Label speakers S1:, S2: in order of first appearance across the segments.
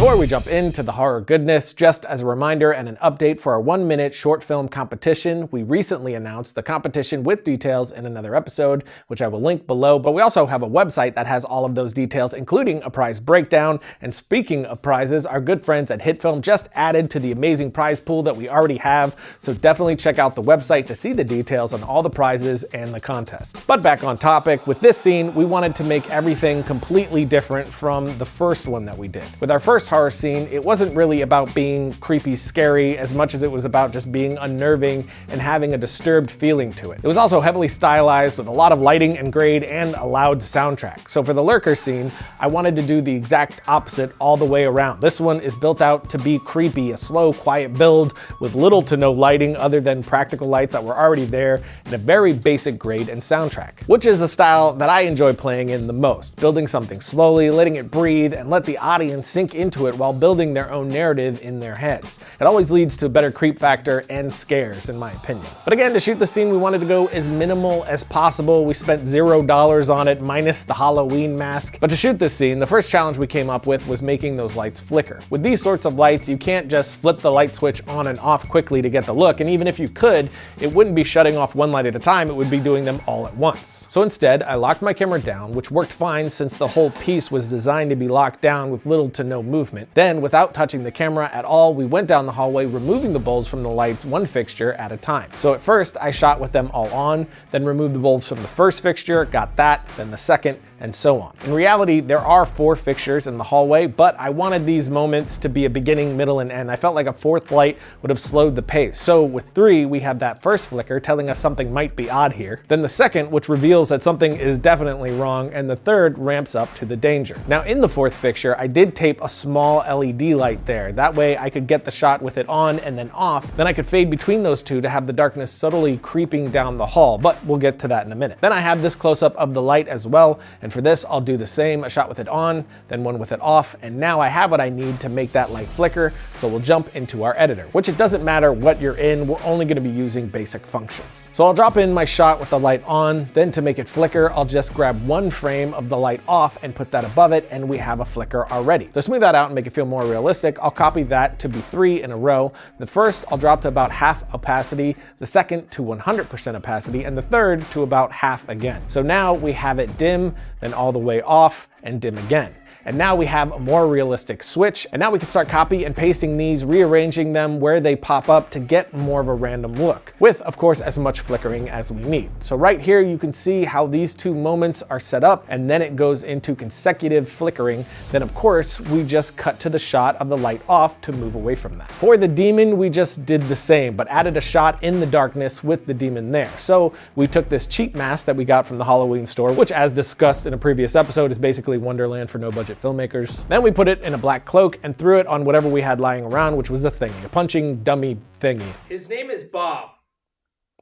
S1: Before we jump into the horror goodness, just as a reminder and an update for our 1-minute short film competition, we recently announced the competition with details in another episode, which I will link below, but we also have a website that has all of those details, including a prize breakdown. And speaking of prizes, our good friends at HitFilm just added to the amazing prize pool that we already have, so definitely check out the website to see the details on all the prizes and the contest. But back on topic, with this scene, we wanted to make everything completely different from the first one that we did. With our first horror scene, it wasn't really about being creepy, scary, as much as it was about just being unnerving and having a disturbed feeling to it. It was also heavily stylized with a lot of lighting and grade and a loud soundtrack. So for the lurker scene, I wanted to do the exact opposite all the way around. This one is built out to be creepy, a slow, quiet build with little to no lighting other than practical lights that were already there, and a very basic grade and soundtrack, which is a style that I enjoy playing in the most, building something slowly, letting it breathe, and let the audience sink into it while building their own narrative in their heads. It always leads to a better creep factor and scares, in my opinion. But again, to shoot the scene, we wanted to go as minimal as possible. We spent $0 on it, minus the Halloween mask. But to shoot this scene, the first challenge we came up with was making those lights flicker. With these sorts of lights, you can't just flip the light switch on and off quickly to get the look, and even if you could, it wouldn't be shutting off one light at a time, it would be doing them all at once. So instead, I locked my camera down, which worked fine since the whole piece was designed to be locked down with little to no movement. Then, without touching the camera at all, we went down the hallway, removing the bulbs from the lights one fixture at a time. So at first, I shot with them all on, then removed the bulbs from the first fixture, got that, then the second, and so on. In reality, there are 4 fixtures in the hallway, but I wanted these moments to be a beginning, middle, and end. I felt like a 4th light would have slowed the pace. So with 3, we have that first flicker telling us something might be odd here, then the second, which reveals that something is definitely wrong, and the third ramps up to the danger. Now in the 4th fixture, I did tape a small LED light there. That way I could get the shot with it on and then off. Then I could fade between those two to have the darkness subtly creeping down the hall, but we'll get to that in a minute. Then I have this close-up of the light as well, and for this, I'll do the same, a shot with it on, then one with it off, and now I have what I need to make that light flicker, so we'll jump into our editor, which it doesn't matter what you're in, we're only gonna be using basic functions. So I'll drop in my shot with the light on, then to make it flicker, I'll just grab one frame of the light off and put that above it, and we have a flicker already. To smooth that out and make it feel more realistic, I'll copy that to be 3 in a row. The first, I'll drop to about half opacity, the second to 100% opacity, and the third to about half again. So now we have it dim, then all the way off, and dim again. And now we have a more realistic switch, and now we can start copy and pasting these, rearranging them where they pop up to get more of a random look, with, of course, as much flickering as we need. So right here, you can see how these 2 moments are set up, and then it goes into consecutive flickering. Then, of course, we just cut to the shot of the light off to move away from that. For the demon, we just did the same, but added a shot in the darkness with the demon there. So we took this cheap mask that we got from the Halloween store, which, as discussed in a previous episode, is basically Wonderland for no-budget filmmakers. Then we put it in a black cloak and threw it on whatever we had lying around, which was this thingy, a punching dummy thingy.
S2: His name is Bob.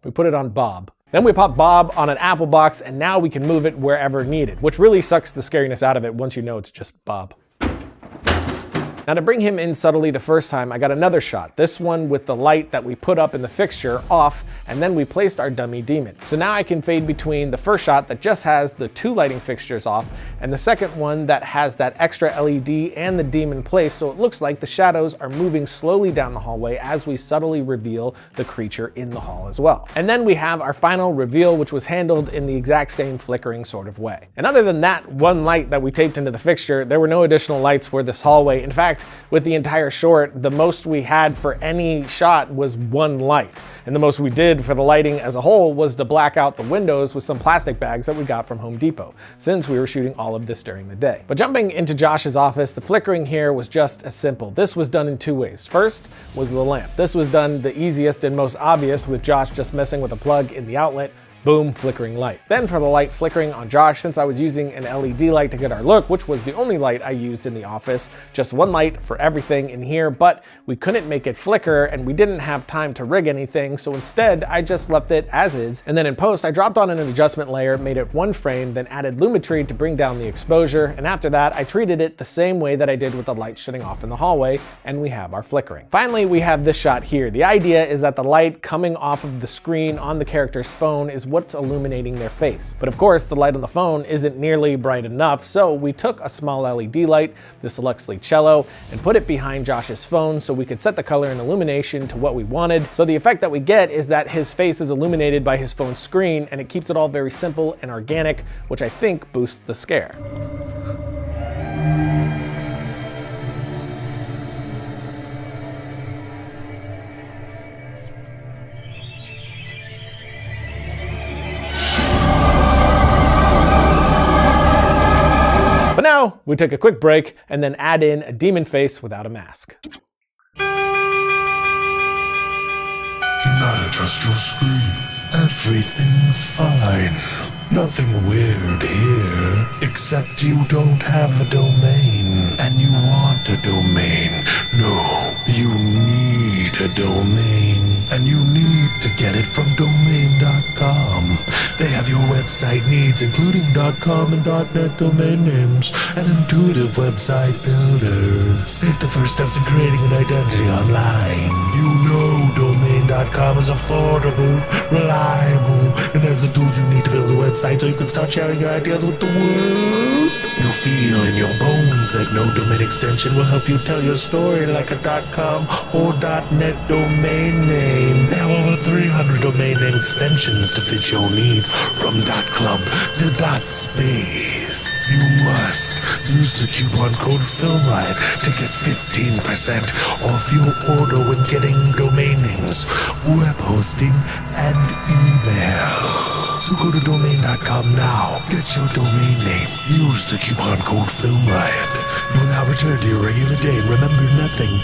S1: We put it on Bob. Then we pop Bob on an apple box, and now we can move it wherever needed, which really sucks the scariness out of it once you know it's just Bob. Now to bring him in subtly the first time, I got another shot, this one with the light that we put up in the fixture off, and then we placed our dummy demon. So now I can fade between the first shot that just has the 2 lighting fixtures off, and the second one that has that extra LED and the demon placed, so it looks like the shadows are moving slowly down the hallway as we subtly reveal the creature in the hall as well. And then we have our final reveal, which was handled in the exact same flickering sort of way. And other than that one light that we taped into the fixture, there were no additional lights for this hallway. In fact, with the entire short, the most we had for any shot was 1 light. And the most we did for the lighting as a whole was to black out the windows with some plastic bags that we got from Home Depot, since we were shooting all of this during the day. But jumping into Josh's office, the flickering here was just as simple. This was done in 2 ways. First was the lamp. This was done the easiest and most obvious, with Josh just messing with a plug in the outlet. Boom, flickering light. Then for the light flickering on Josh, since I was using an LED light to get our look, which was the only light I used in the office, just 1 light for everything in here, but we couldn't make it flicker and we didn't have time to rig anything, so instead I just left it as is. And then in post, I dropped on an adjustment layer, made it 1 frame, then added Lumetri to bring down the exposure, and after that I treated it the same way that I did with the light shutting off in the hallway, and we have our flickering. Finally, we have this shot here. The idea is that the light coming off of the screen on the character's phone is what's illuminating their face. But of course, the light on the phone isn't nearly bright enough, so we took a small LED light, this Luxley Cello, and put it behind Josh's phone so we could set the color and illumination to what we wanted. So the effect that we get is that his face is illuminated by his phone's screen, and it keeps it all very simple and organic, which I think boosts the scare. But now, we take a quick break and then add in a demon face without a mask.
S2: Do not adjust your screen. Everything's fine. Nothing weird here, except you don't have a domain, and you want a domain. No, you need a domain, and you need to get it from domain.com. They have your website needs, including .com and .net domain names, and intuitive website builders. Take the first steps in creating an identity online. You know domain.com is affordable, reliable, and has the tools you need to build a website so you can start sharing your ideas with the world. You feel in your bones that no domain extension will help you tell your story like a .com or .net domain name. They have over 300 domain name extensions to fit your needs, from .club to .space. You must use the coupon code FILMRIOT to get 15% off your order when getting domain names, web hosting, and email. So go to domain.com now, get your domain name, use the coupon code FILMRIOT. You will now return to your regular day and remember nothing.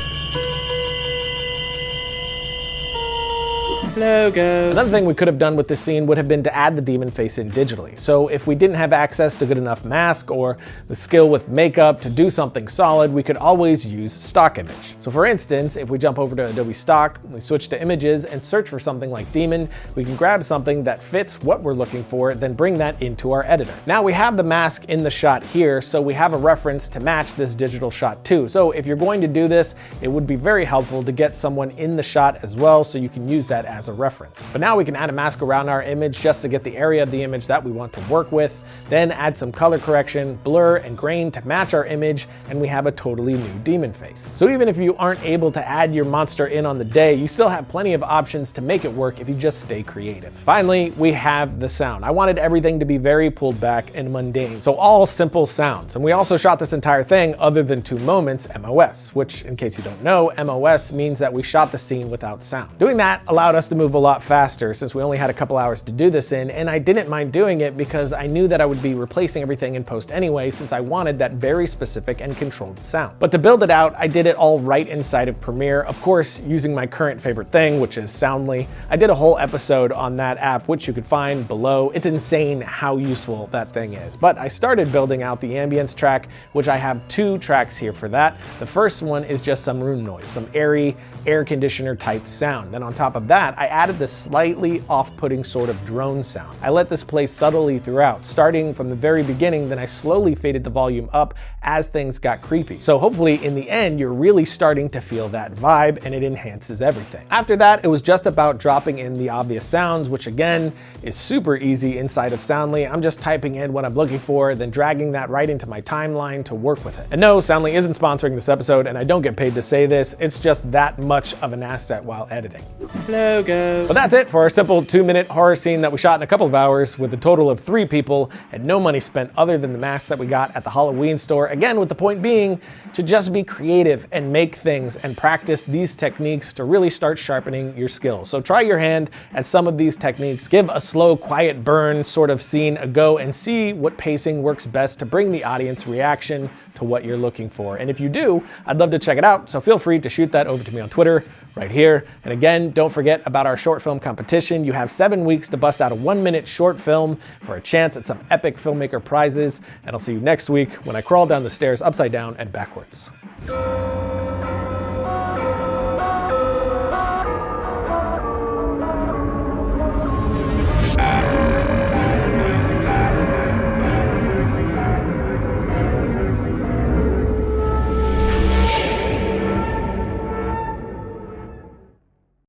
S1: Logo. Another thing we could have done with this scene would have been to add the demon face in digitally. So if we didn't have access to good enough mask or the skill with makeup to do something solid, we could always use stock image. So for instance, if we jump over to Adobe Stock, we switch to images and search for something like demon, we can grab something that fits what we're looking for, then bring that into our editor. Now we have the mask in the shot here, so we have a reference to match this digital shot too. So if you're going to do this, it would be very helpful to get someone in the shot as well, so you can use that as a reference. But now we can add a mask around our image just to get the area of the image that we want to work with, then add some color correction, blur, and grain to match our image, and we have a totally new demon face. So even if you aren't able to add your monster in on the day, you still have plenty of options to make it work if you just stay creative. Finally, we have the sound. I wanted everything to be very pulled back and mundane, so all simple sounds. And we also shot this entire thing, other than 2 moments, MOS, which, in case you don't know, MOS means that we shot the scene without sound. Doing that allowed us to move a lot faster since we only had a couple hours to do this in, and I didn't mind doing it because I knew that I would be replacing everything in post anyway, since I wanted that very specific and controlled sound. But to build it out, I did it all right inside of Premiere, of course using my current favorite thing, which is Soundly. I did a whole episode on that app, which you could find below. It's insane how useful that thing is. But I started building out the ambience track, which I have 2 tracks here for that. The first one is just some room noise, some airy air conditioner type sound. Then on top of that, I added this slightly off-putting sort of drone sound. I let this play subtly throughout, starting from the very beginning, then I slowly faded the volume up as things got creepy. So hopefully in the end, you're really starting to feel that vibe and it enhances everything. After that, it was just about dropping in the obvious sounds, which again is super easy inside of Soundly. I'm just typing in what I'm looking for, then dragging that right into my timeline to work with it. And no, Soundly isn't sponsoring this episode, and I don't get paid to say this. It's just that much of an asset while editing. Logo. But that's it for our simple 2-minute horror scene that we shot in a couple of hours with a total of 3 people and no money spent other than the masks that we got at the Halloween store. Again, with the point being to just be creative and make things and practice these techniques to really start sharpening your skills. So try your hand at some of these techniques, give a slow, quiet burn sort of scene a go, and see what pacing works best to bring the audience reaction to what you're looking for. And if you do, I'd love to check it out, so feel free to shoot that over to me on Twitter right here. And again, don't forget about our short film competition. You have 7 weeks to bust out a 1-minute short film for a chance at some epic filmmaker prizes. And I'll see you next week when I crawl down the stairs upside down and backwards.